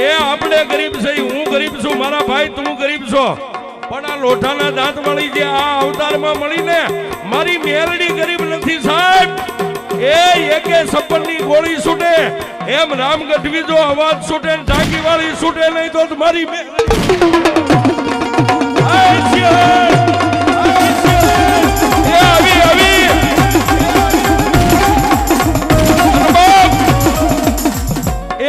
એ આપણે ગરીબ છે, હું ગરીબ છું, મારા ભાઈ તું ગરીબ છો, પણ આ લોઠાના દાંત વાળી જે આ અવતારમાં મળીને મારી મેલડી ગરીબ નથી સાહેબ. એ એકે સપનની ગોળી છૂટે એમ રામ ગઢવી જો અવાજ છૂટે ને ટાંકી વાળી છૂટે નહીં તો મારી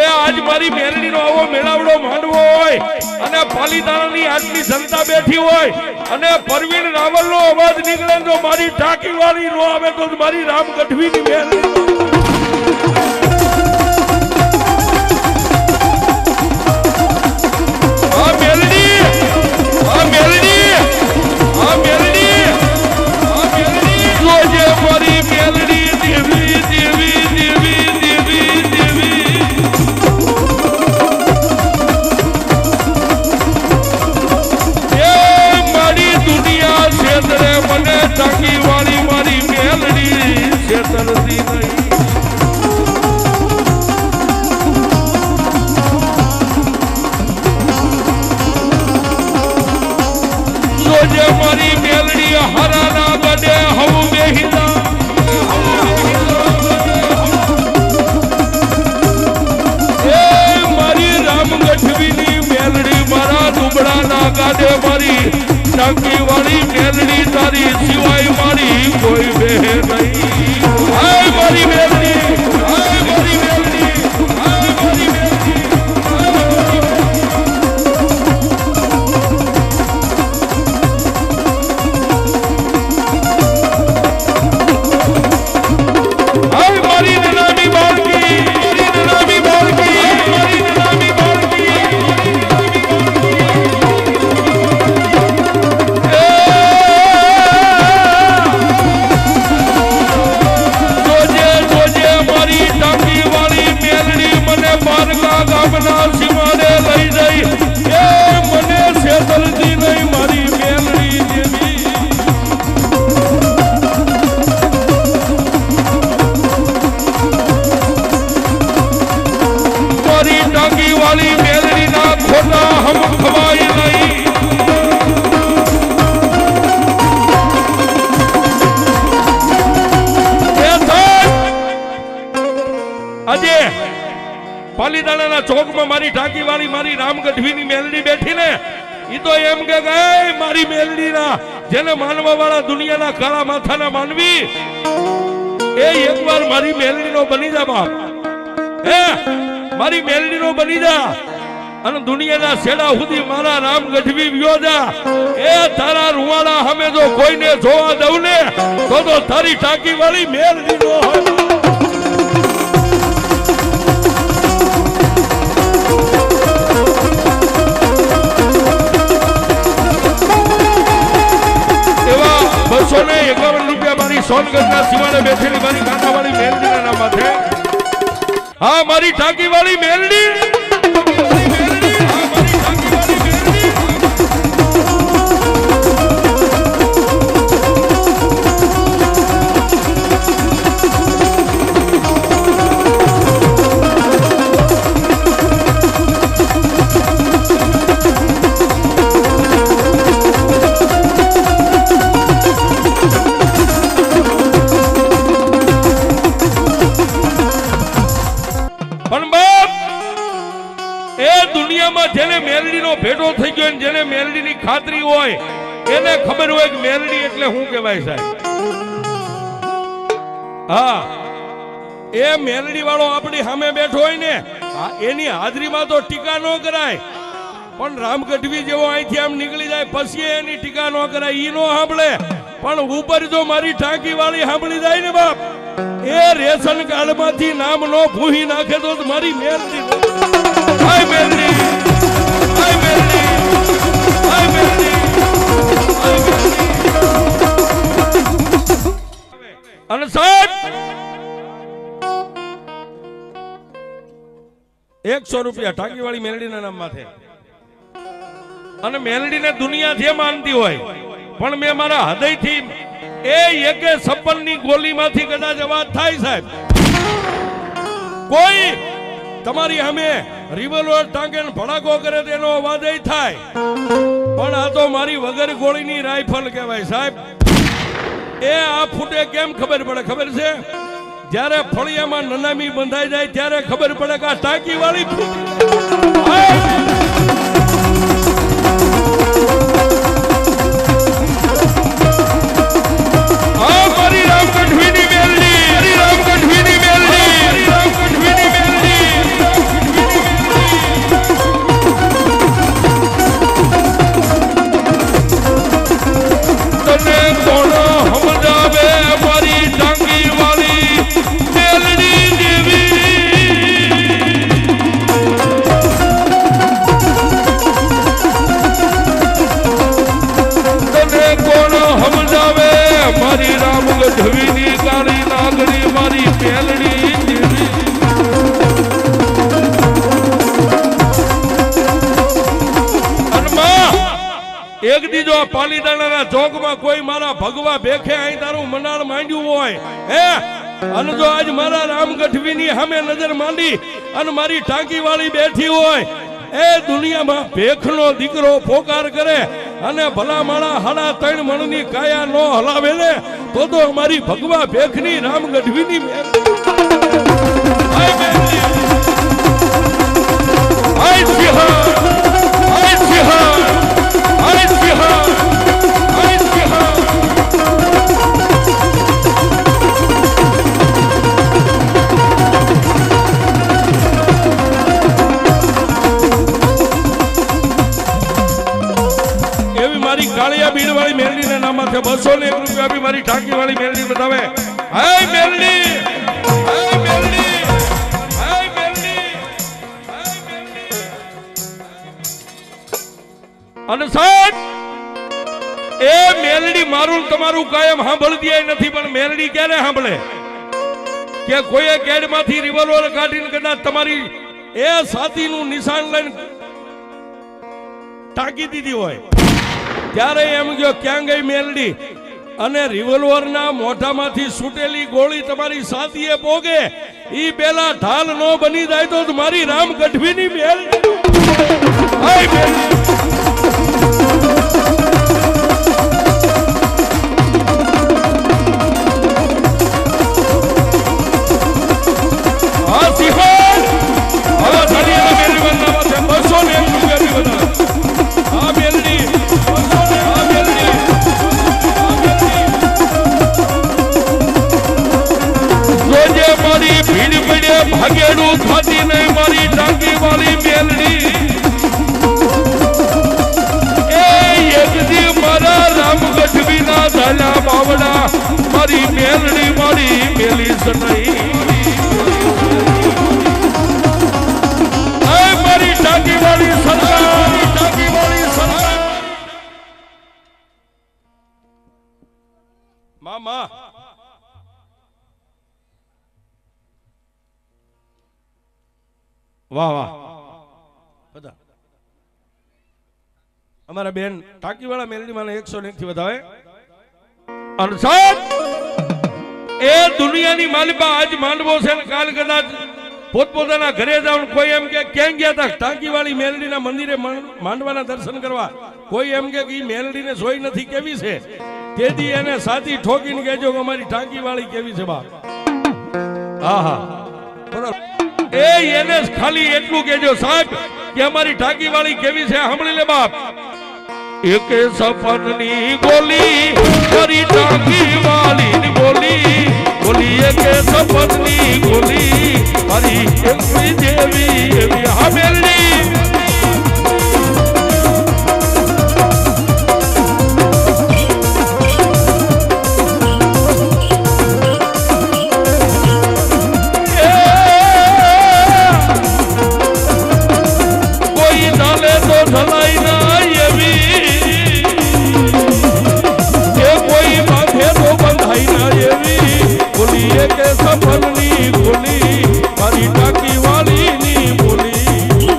આજ મારી મેલડીનો આવો મેળાવડો માંડવો હોય અને પાલીતાણાની આટલી જનતા બેઠી હોય અને પરવીન રાવલનો અવાજ નીકળે તો મારી ટાંકી વાળી નો આવે તો મારી રામ ગઢવીની મેલડી ટાંકી વાળી મારી મેલડી છેતરતી નહીં. જોજે મારી મેલડી હરાના ગડે હવું બેહીતા એ મારી રામ ગઢવીની મેલડી મારા દુબળાના ગાડે મારી ટાંકી વાળી મેલડી તારી સિવાય મારી કોઈ બે નહીં. હાય મારી મેલડી, હાય મારી મેલડી, હાય મારી મેલડી, હાય મારી નનામી બાળકી, મારી નનામી બાળકી, મારી નનામી બાળકી. પાલીતાણાના ચોકમાં મારી ટાંકી વાળી મારી રામ ગઢવીની મેલડી બેઠી ને ઈ તો એમ કે મારી મેલડીના જેને માનવા વાળા દુનિયાના કાળા માથાના માનવી એ એકવાર મારી મેલડીનો બની જા બાપ. હે મારી મેલડીનો બની જા અને દુનિયાના છેડા સુધી મારા રામ ગઢવી વ્યો જા. એ તારા રૂવાડા સામે જો કોઈને જોવા દઉં ને તો તારી ટાંકી વાળી મેલડીનો હોય. ₹251 મારી સોનગઢના સીમાડે બેઠેલી મારી કાંઠાવાળી મેલડીના નામ માથે. હા મારી ટાંકી વાળી મેલડી, જેને મેલડીનો ભેટો થઈ ગયો ને જેને મેલડીની ખાતરી હોય એને ખબર હોય કે મેલડી એટલે શું કહેવાય સાહેબ. હા એ મેલડી વાળો આપણી સામે બેઠો હોય ને એની હાજરીમાં તો ટીકા ન કરાય, પણ રામ ગઢવી જેવો અહીંથી આમ નીકળી જાય પછી એની ટીકા ન કરાય. ઈ નો સાંભળે પણ ઉપર જો મારી ટાંકી વાળી સાંભળી જાય ને બાપ એ રેશન કાર્ડ માંથી નામ નો ભૂહી નાખે તો મારી મેલડી. હાય મેલડી, હાય મેલડી, હાય મેલડી, હાય મેલડી. અને સાહેબ ₹100 ટાંકી વાળી મેલડીના નામ માથે. અને મેલડીને દુનિયા જે માનતી હોય પણ મેં મારા હૃદયથી એ એકે 56 ની ગોલીમાંથી કદાચ અવાજ થાય સાહેબ કોઈ તમારી સામે રિવોલ્વર ટાંકે ભડાકો કરે તેનો અવાજ થાય, પણ આ તો મારી વગર ગોળીની રાઇફલ કહેવાય સાહેબ. એ આ ફૂટે કેમ ખબર પડે ખબર છે? જ્યારે ફળિયામાં નનામી બંધાઈ જાય ત્યારે ખબર પડે કે આ ટાંકી વાળી મારી રામ ગઢવીની મેલડી, મારી રામ ગઢવીની મેલડી, મારી રામ ગઢવીની મેલડી. તને કોણ સમજાવે મારી ટાંકી વાળી મેલડી દેવી? તને કોણ સમજાવે મારી રામ ગઢવીની કાળી નાગરી મારી મેલડી દેવી? એક દીજો પાલીતાણાના ચોકમાં કોઈ મારા ભગવા ભેખે અહીં તારું મનાળ માંડ્યું હોય હે, અને જો આજ મારા રામ ગઢવીની સામે નજર માંડી અને મારી ટાંકી વાળી બેઠી હોય, એ દુનિયામાં ભેખનો દીકરો પોકાર કરે અને ભલા માળા 3.5 મણની કાયા નો હલાવે ને તો અમારી ભગવા ભેખની રામ ગઢવીની કાળિયા બીડ વાળી મેલડી ના નામ છે 201 રૂપિયા બી મારી ટાંકી વાળી મેલડી બતાવે. હાય મેલડી, હાય મેલડી, હાય મેલડી, હાય મેલડી. અને સાહેબ એ મેલડી મારું તમારું કાયમ સાંભળતી નથી, પણ મેલડી ક્યારે સાંભળે કે કોઈએ કેડમાંથી રિવોલ્વર કાઢીને કદાચ તમારી એ સાતીનું નિશાન લઈને ટાંકી દીધી હોય ત્યારે એમ ગયો ક્યાં ગઈ મેલડી? અને રિવોલ્વરના મોઢામાંથી છૂટેલી ગોળી તમારી સાથીએ પોગે ઈ પેલા ઢાલ નો બની જાય તો મારી રામ ગઢવીની મેલડી. હાય મેલડી, હા સિંહણ હવે ધનિયા મેલડી બનાવવા છે 201 રૂપિયા બી બનાવે. હા મેલડી મારી ભીડ પડે ભાગેડું ખાતી નહીં મારી ટાંકી વાળી મેલડી. એ એકદી મારા રામ ગઢવીના ધાલા બાવડા મારી મેલડી મારી મેલી નહીં. મારી ટાંકી વાળી સરકાર, ટાંકી વાળી સરકાર. મામા વાહ વાહ બધા અમારા બેન ટાંકી વાળા મેલડી મને 101 થી વધાવે. અને સાહેબ એ દુનિયાની માલિકા આજ માંડવો છે ને કાલ કદાચ પોતપોતાના ઘરે જાવ કોઈ એમ કે ક્યાં ગયા હતા ટાંકી વાળી મેલડીના મંદિરે માંડવાના દર્શન કરવા, કોઈ એમ કે ઈ મેલડીને જોઈ નથી કેવી છે, તેથી એને સાથી ઠોકીને કહેજો કે અમારી ટાંકી વાળી કેવી છે બાપ. હા હા બરાબર. એ એને ખાલી એટલું કહેજો સાહેબ કે અમારી ટાંકી વાળી કેવી છે સાંભળી લે બાપ. એક સપનની ગોલી મારી ટાંકી વાળી બોલી બોલી, એક સપનની ગોલી મારી એકવી દેવી એવી. હા મેલડી સફરની ગોલી મારી ટાંકી વાળી ની બોલી.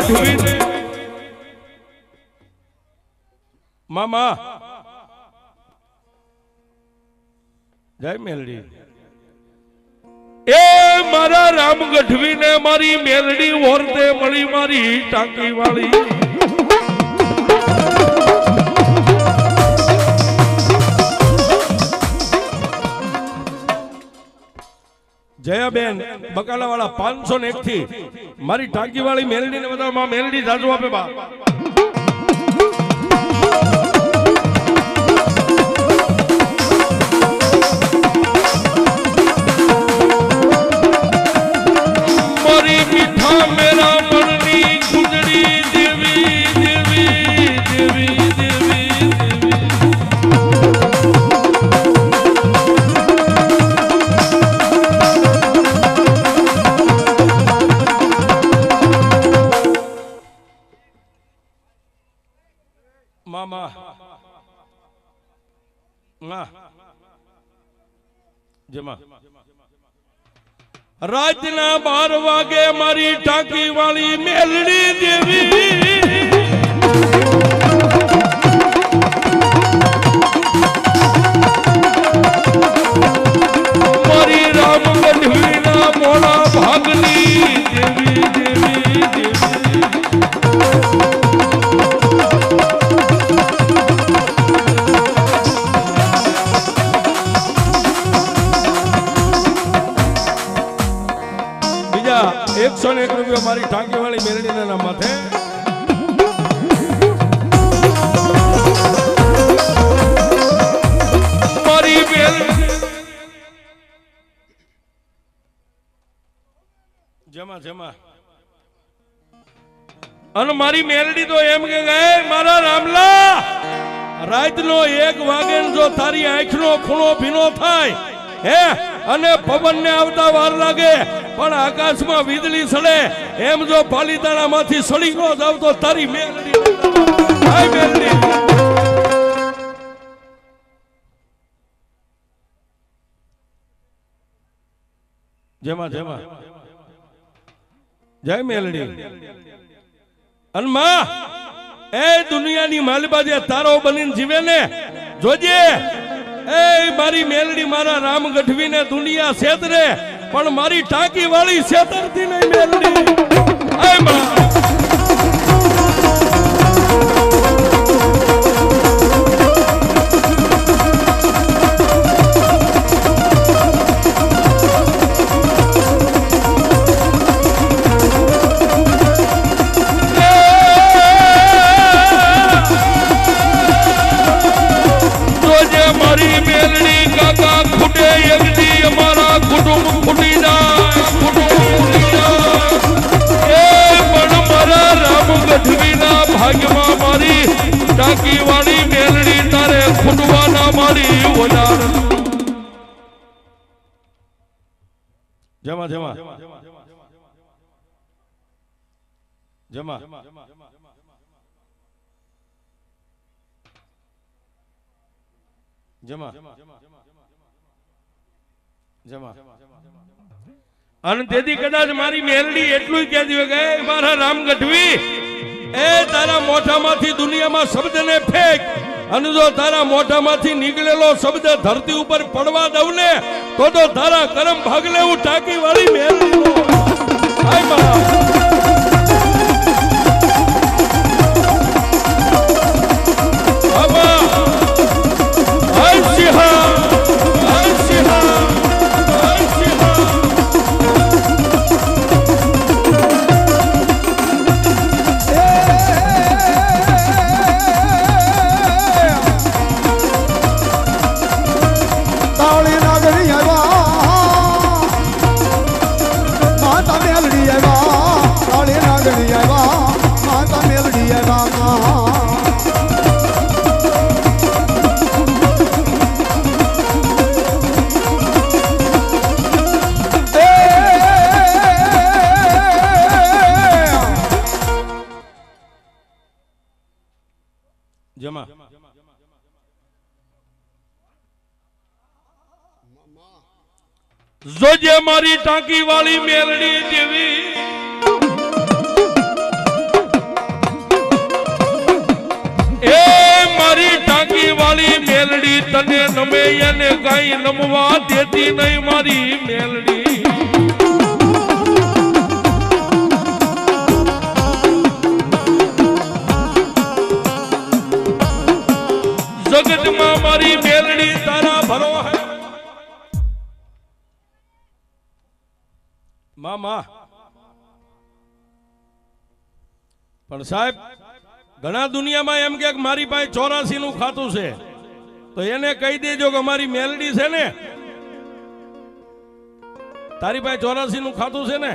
ગઢવી ને મામા જય મેલડી એ મારા રામ ગઢવી ને મારી મેલડી ઓરતે મળી મારી ટાંકી વાળી જયાબેન બકાલા વાળા 501 થી મારી ટાંકી વાળી મેલડી ને બધા માં મેલડી જાજુ આપે બા મારી મીઠા મેરા મનની ગુજરી દેવી દેવી દેવી દેવી મામા જમા રાતના 12 વાગે મારી ટાંકી વાળી મેલડી દેવી મારી રામ ગઢવીના મોડા ભાગની દેવી દેવી દેવી બીજા 101 રૂપિયા મારી ટાંકી વાળી મેલડીના નામ માથે મારી જમા જમા અને મારી મેલડી તો એમ કે ગયે મારા રામલા રાતનો 1 વાગે જો તારી આંખનો ખૂણો ભીનો થાય હે અને પવન ને આવતા વાર લાગે પણ આકાશમાં વીજળી સડે એમ જો પાલીતાણામાંથી સડી નો જાવ તો તારી મેલડી હાય મેલડી જેમાં જેમાં જય મેલડી અનમાં એ દુનિયાની માલબાજે તારો બનીને જીવે ને જોજે એ મારી મેલડી મારા રામ ગઢવી ને દુનિયા છેતરે પણ મારી ટાંકી વાળી છેતરતી નહીં મેલડી એ માં ટાંકી વાળી મેલડી તારે ખૂટવાના મારી ઓજાર જમા જમા જમા જમા જમા અને તેથી કદાચ મારી મેલડી એટલું કહેતી હોય કે મારા રામ ગઢવી એ તારા મોઢામાંથી દુનિયામાં શબ્દને ફેંક અને જો તારા મોઢામાંથી નીકળેલો શબ્દ ધરતી ઉપર પડવા દઉં ને તો તારા કરમ ભાગ લેવું ટાંકી વાળી મેલડી હાય મા જમા જોજે મારી ટાંકી વાળી મેલડી જેવી મારી ટાંકી વાળી મેલડી તને નમે એને કઈ નમવા દેતી નહીં મારી મેલડી જગતમાં મારી મેલડી તારા ભરો હે મામા પણ સાહેબ ઘણા દુનિયામાં એમ કે મારી પાસે 84 નું ખાતું છે તો એને કહી દેજો કે મારી મેલડી છે ને તારી પાસે 84 નું ખાતું છે ને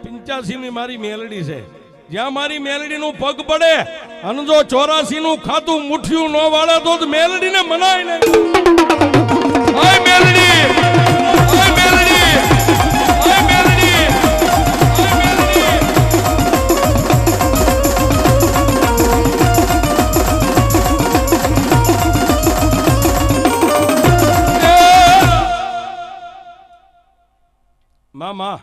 85 ની મારી મેલડી છે જ્યાં મારી મેલડી નું પગ પડે અને જો 84 નું ખાતું મુઠ્ઠિયું નો વાળે તો મેલડી ને મનાય નહીં આય મેલડી આય મેલડી આય મેલડી મામા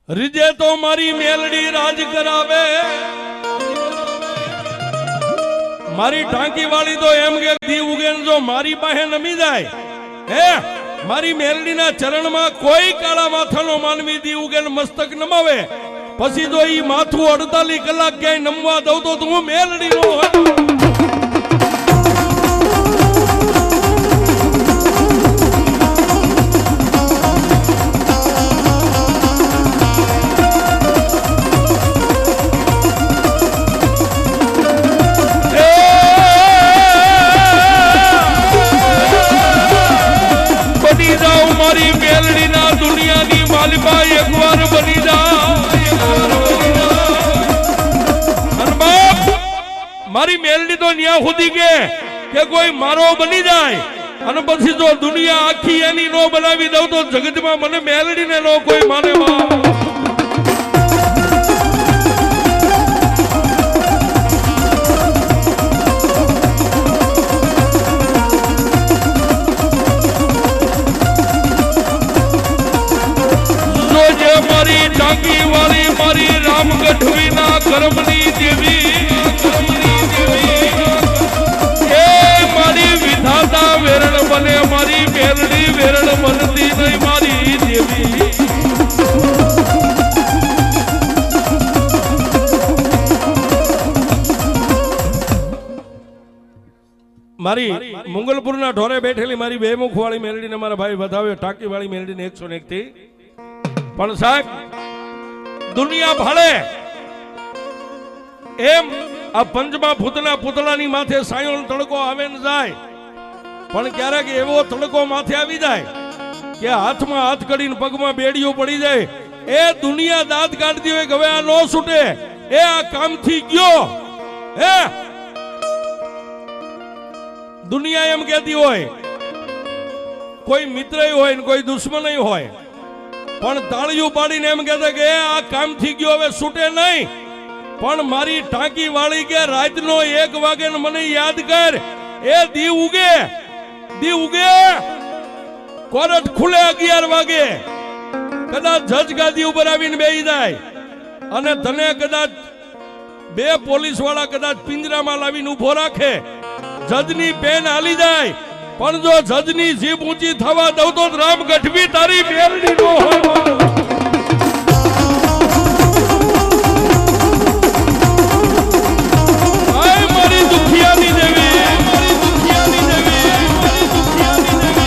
રીજે તો મારી મેલડી રાજ કરાવે મારી ટાંકી વાળી તો એમ કે દી ઉગે જો મારી પાસે નમી જાય હે મારી મેલડી ના ચરણમાં કોઈ કાળા માથાનો માનવી દી ઉગે મસ્તક નમાવે પછી જો ઈ માથું 48 કલાક ક્યાંય નમવા દઉં તો તું મેલડી નો હોય મારી મેલડી ના દુનિયાની માલિકા એકવાર બની જા મારી મેલડી તો ન્યા સુધી કે કોઈ મારો બની જાય અને પછી જો દુનિયા આખી એની નો બનાવી દઉં તો જગતમાં મને મેલડી ને નો કોઈ માને મારી ટાંકી વાળી મારી રામ ગઢવી ના કર્મની દેવી એ મારી વિધાતા વેરણ બને મારી મેલડી વેરણ બનતી નહીં મારી દેવી મારી મંગલપુરના ઢોરે બેઠેલી મારી બેમુખ વાળી મેલડીને મારા ભાઈ વધાવ્યો ટાંકી વાળી મેલડીને 101 થી પણ સાહેબ દુનિયા ભાળે એમ આ પંચમા ભૂતના પુતળાની માથે સાયો તડકો આવે ને જાય પણ ક્યારેક એવો તડકો માથે આવી જાય કે હાથમાં હાથ કડીને પગમાં બેડીઓ પડી જાય એ દુનિયા દાંત કાઢતી હોય કે હવે આ નો છૂટે એ આ કામથી ગયો હે દુનિયા એમ કહેતી હોય કોઈ મિત્ર હોય ને કોઈ દુશ્મન હોય પણ તાળીયું પાડીને એમ કહેતા કે આ કામથી ગયો હવે છૂટે નહીં પણ મારી ટાંકી વાળી કે રાતનો 1 વાગે મને યાદ કર એ દી ઉગે કોર્ટ ખુલે 11 વાગે કદાચ જજ ગાદી ઉપર આવીને બેહી જાય અને તને કદાચ 2 પોલીસ વાળા કદાચ પિંજરામાં લાવીને ઉભો રાખે જજની પેન હાલી જાય પણ જો જજની જીભ ઊંચી થવા દઉં તો રામ ગઢવી તારી મેલડી નો હોય મારી દુખિયાની દેવી મારી દુખિયાની દેવી મારી દુખિયાની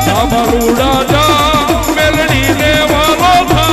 જા બાલુડા જા મેલડી ને વાલો થા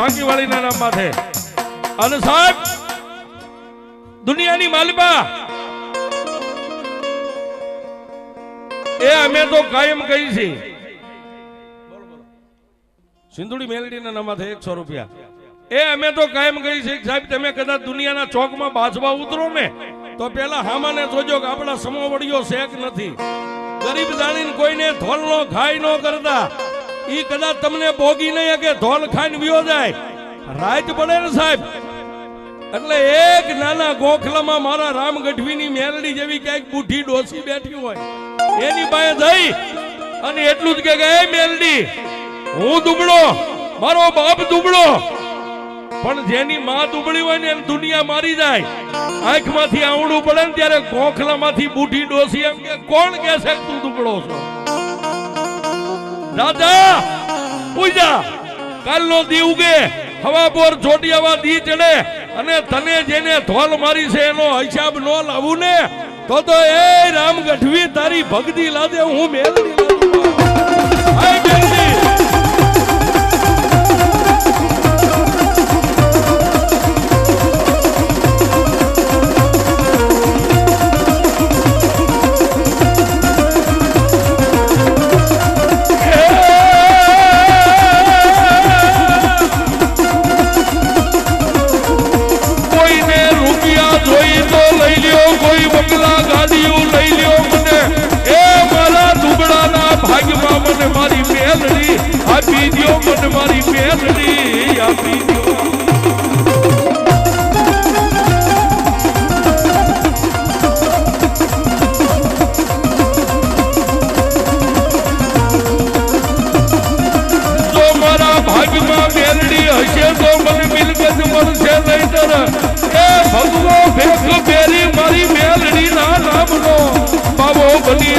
ટાંકી વાળીના નામ માથે. અને સાહેબ દુનિયાની માલિકા એ અમે તો કાયમ કહી છે સિંધુડી મેલડીના નામ માથે 100 રૂપિયા. એ અમે તો કાયમ કહી છે સાહેબ તમે કદાચ દુનિયાના ચોકમાં બાજવા ઉતરો ને તો પેલા હામાને જોજો કે આપણા સમોવડીઓ શેક નથી. ગરીબ જાણીને કોઈને ધોલ નો ખાઈ નો કરતા. ઈ કદાચ તમને ભોગી નહીં કે ધોલ ખાઈને વિયો જાય રાત પડે ને સાહેબ. એટલે એક નાના ગોખલામાં મારા રામ ગઢવીની મેલડી જેવી ક્યાંક બુઢી ડોસી બેઠી હોય એની પાસે જઈ અને એટલું જ કે એ મેલડી હું દુબળો મારો બાપ દુબળો પણ જેની માં દુબળી હોય ને એમ દુનિયા મારી જાય. આંખમાંથી આવડું પડે ને ત્યારે ગોખલામાંથી બુઢી ડોસી એમ કે કોણ કે છે તું દુબળો છો? દાદા પૂજા કાલનો દી ઉગે હવા બોર ચોટિયાવા દી ચડે અને તને જેને ધોલ મારી છે એનો હિસાબ નો લાવું ને તો એ રામ ગઢવી તારી ભક્તિ લાદે હું મેલડી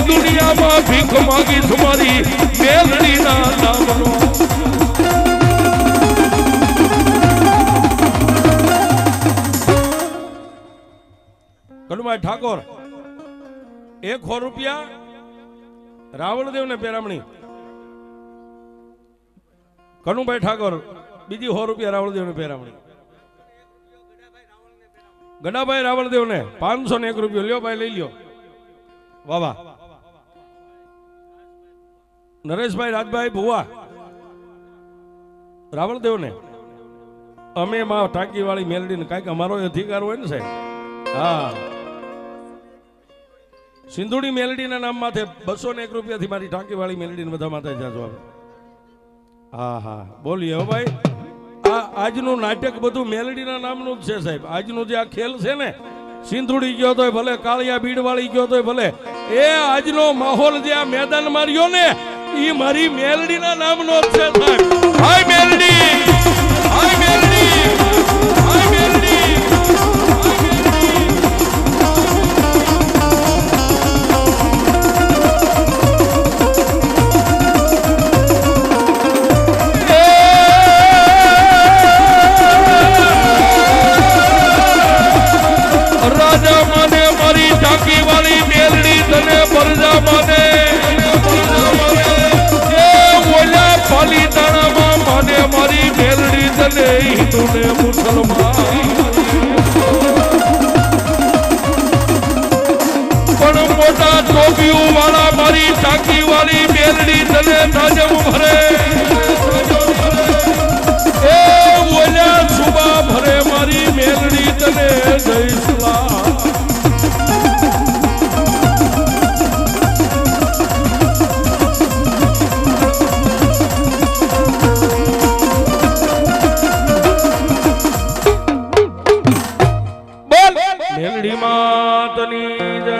દુનિયામાં ભીખ માંગી તમારી મેલડી ના નામનો. કનુભાઈ ઠાકોર 100 રૂપિયા રાવણદેવ ને પેરામણી. કનુભાઈ ઠાકોર બીજી 100 રૂપિયા રાવણદેવ ને પેરામણી. ગડાભાઈ રાવણદેવ ને 501 રૂપિયો લ્યો ભાઈ લઈ લ્યો. વાહ વાહ. નરેશભાઈ રાજભાઈ ભુવા રાવણદેવ ને અમે માં ટાંકી વાળી મેલડી ને કઈક અમારો અધિકાર હોય ને સાહેબ. હા સિંધુડી મેલડી ના નામ માથે 201 રૂપિયા થી મારી ટાંકી વાળી મેલડી ને બધા માથે જાજો આવે. હા હા બોલીએ હો ભાઈ. આજનું નાટક બધું મેલડી ના નામનું જ છે સાહેબ. આજનું જે આ ખેલ છે ને સિંધુડી ગયો તોય ભલે કાળિયા બીડ વાળી ગયો તોય ભલે એ આજનો માહોલ જે આ મેદાન માર્યો ને ઈ મારી મેલડી ના નામનો જ છે સાહેબ. હાય મેલડી હાય મેલડી હાય મેલડી. રાજા માને મારી ટાંકી વાળી મેલડી તને પરજા માને પાલીતાણામાં માને મારી મેલડી તને હિન્દુ ને મુસલમાન. પણ મોટા ટોપિયું વાળા મારી ટાંકી વાળી મેલડી તને તાજમ ભરે એ ઓલા સુબા ભરે મારી મેલડી તને જય સલામ. મેલડી માતની જય.